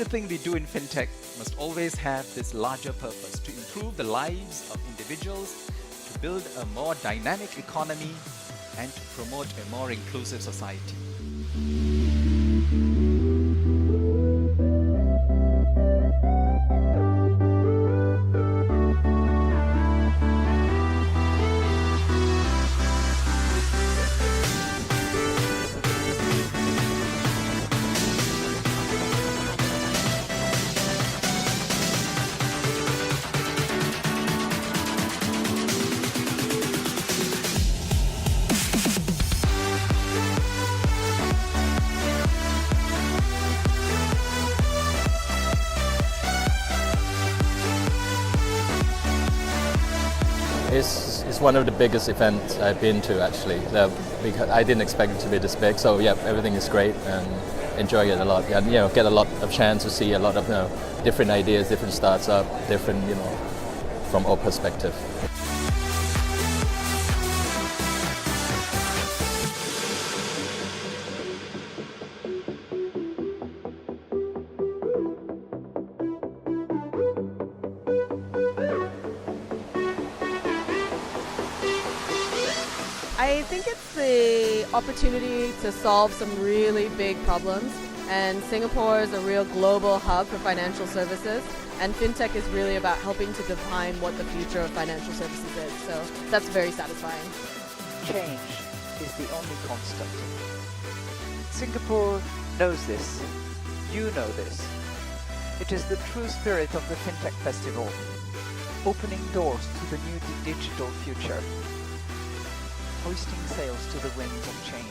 everything we do in fintech must always have this larger purpose to improve the lives of individuals, to build a more dynamic economy, and to promote a more inclusive society. It's one of the biggest events I've been to actually. Because I didn't expect it to be this big. So yeah, everything is great and enjoy it a lot. And get a lot of chance to see a lot of different ideas, different startups, different from our perspective. I think it's the opportunity to solve some really big problems, and Singapore is a real global hub for financial services, and fintech is really about helping to define what the future of financial services is, so that's very satisfying. Change is the only constant. Singapore knows this. You know this. It is the true spirit of the Fintech Festival, opening doors to the new digital future, hoisting sails to the winds of change.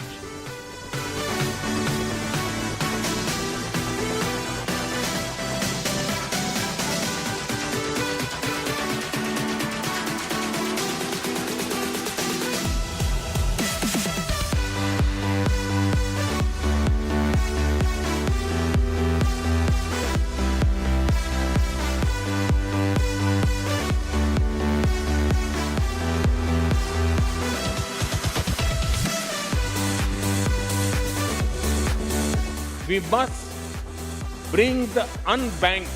We must bring the unbanked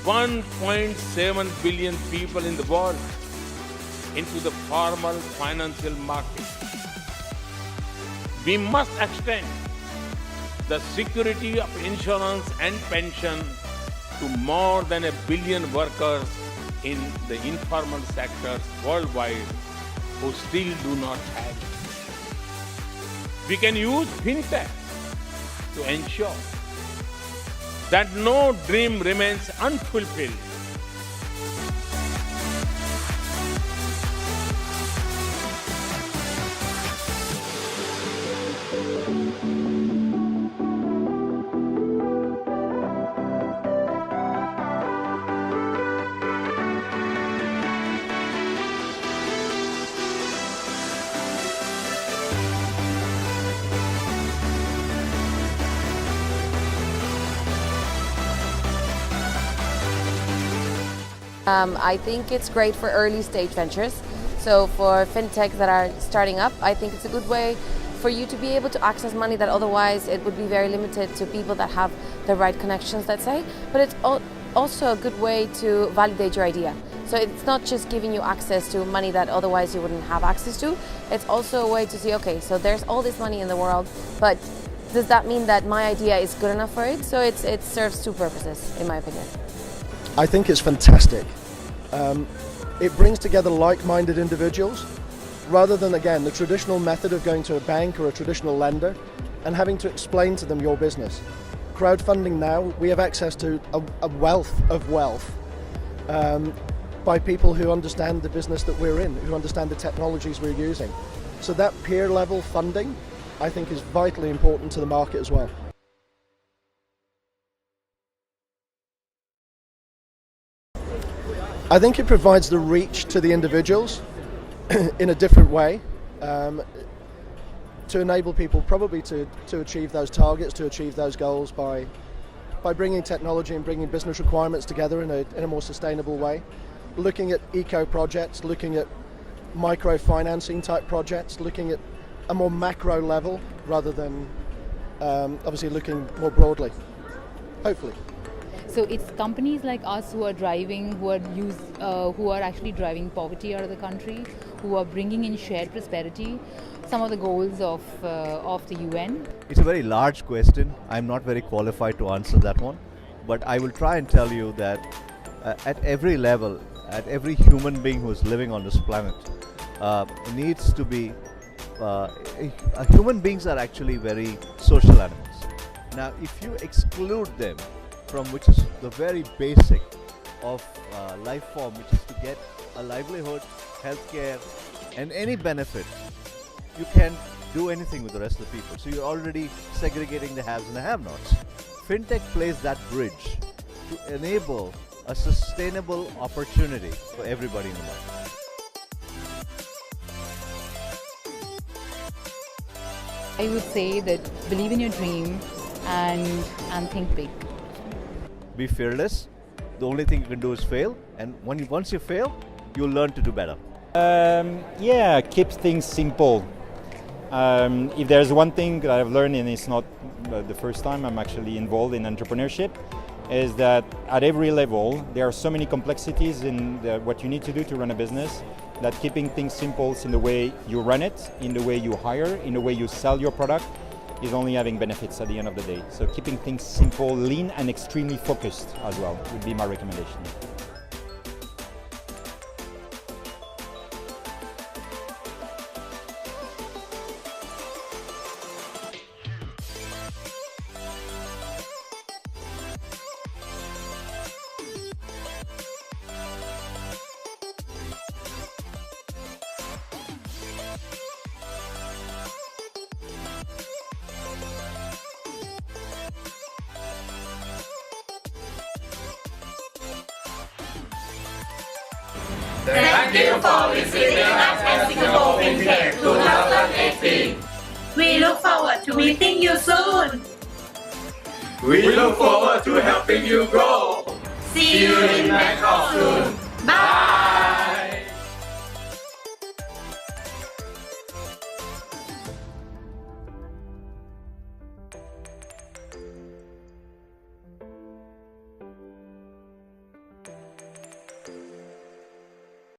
1.7 billion people in the world into the formal financial market. We must extend the security of insurance and pension to more than 1 billion workers in the informal sectors worldwide who still do not have it. We can use fintech to ensure that no dream remains unfulfilled. I think it's great for early stage ventures. So for fintech that are starting up, I think it's a good way for you to be able to access money that otherwise it would be very limited to people that have the right connections, let's say. But it's also a good way to validate your idea. So it's not just giving you access to money that otherwise you wouldn't have access to. It's also a way to see, okay, so there's all this money in the world, but does that mean that my idea is good enough for it? So it serves two purposes, in my opinion. I think it's fantastic. It brings together like-minded individuals rather than, again, the traditional method of going to a bank or a traditional lender and having to explain to them your business. Crowdfunding now, we have access to a wealth of wealth by people who understand the business that we're in, who understand the technologies we're using. So that peer level funding, I think, is vitally important to the market as well. I think it provides the reach to the individuals in a different way to enable people probably to achieve those targets, to achieve those goals by bringing technology and bringing business requirements together in a more sustainable way, looking at eco projects, looking at microfinancing type projects, looking at a more macro level rather than obviously looking more broadly. hopefully. So it's companies like us who are driving, who are actually driving poverty out of the country, who are bringing in shared prosperity, some of the goals of the UN. It's a very large question. I'm not very qualified to answer that one, but I will try and tell you that at every level, at every human being who is living on this planet, needs to be. Human beings are actually very social animals. Now, if you exclude them from which is the very basic of life form, which is to get a livelihood, healthcare, and any benefit, you can't do anything with the rest of the people. So you're already segregating the haves and the have-nots. Fintech plays that bridge to enable a sustainable opportunity for everybody in the world. I would say that believe in your dream and think big. Be fearless. The only thing you can do is fail, and once you fail, you'll learn to do better. Yeah, keep things simple. If there's one thing that I've learned, and it's not the first time I'm actually involved in entrepreneurship, is that at every level there are so many complexities in what you need to do to run a business, that keeping things simple in the way you run it, in the way you hire, in the way you sell your product, is only having benefits at the end of the day. So keeping things simple, lean, and extremely focused as well would be my recommendation. Thank you for visiting us at Singapore Fintech 2018. We look forward to meeting you soon. We look forward to helping you grow. See you in Bangkok soon. Bye.